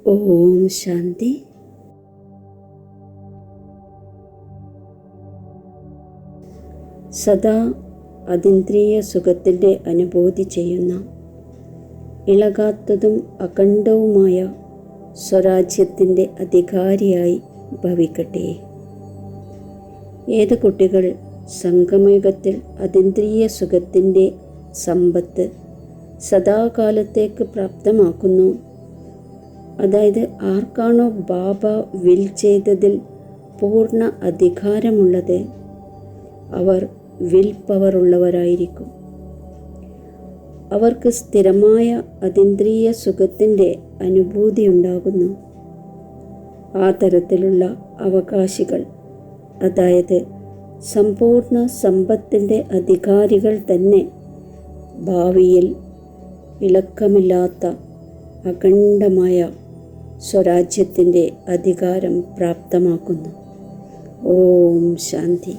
ഓം ശാന്തി. സദാ അതീന്ദ്രിയ സുഖത്തിൻ്റെ അനുഭൂതി ചെയ്യുന്ന ഇളകാത്തതും അഖണ്ഡവുമായ സ്വരാജ്യത്തിൻ്റെ അധികാരിയായി ഭവിക്കട്ടെ. ഏത് കുട്ടികൾ സംഗമയുഗത്തിൽ അതീന്ദ്രിയ സുഖത്തിൻ്റെ സമ്പത്ത് സദാകാലത്തേക്ക് പ്രാപ്തമാക്കുന്നു, അതായത് ആർക്കാണോ ബാബ വിൽ ചെയ്തതിൽ പൂർണ്ണ അധികാരമുള്ളത്, അവർ വിൽ പവർ ഉള്ളവരായിരിക്കും. അവർക്ക് സ്ഥിരമായ അതീന്ദ്രിയ സുഖത്തിൻ്റെ അനുഭൂതി ഉണ്ടാകുന്നു. ആ തരത്തിലുള്ള അവകാശികൾ, അതായത് സമ്പൂർണ്ണ സമ്പത്തിൻ്റെ അധികാരികൾ തന്നെ ഭാവിയിൽ ഇളക്കമില്ലാത്ത അഖണ്ഡമായ സ്വരാജ്യത്തിൻ്റെ അധികാരം പ്രാപ്തമാക്കുന്നു. ഓം ശാന്തി.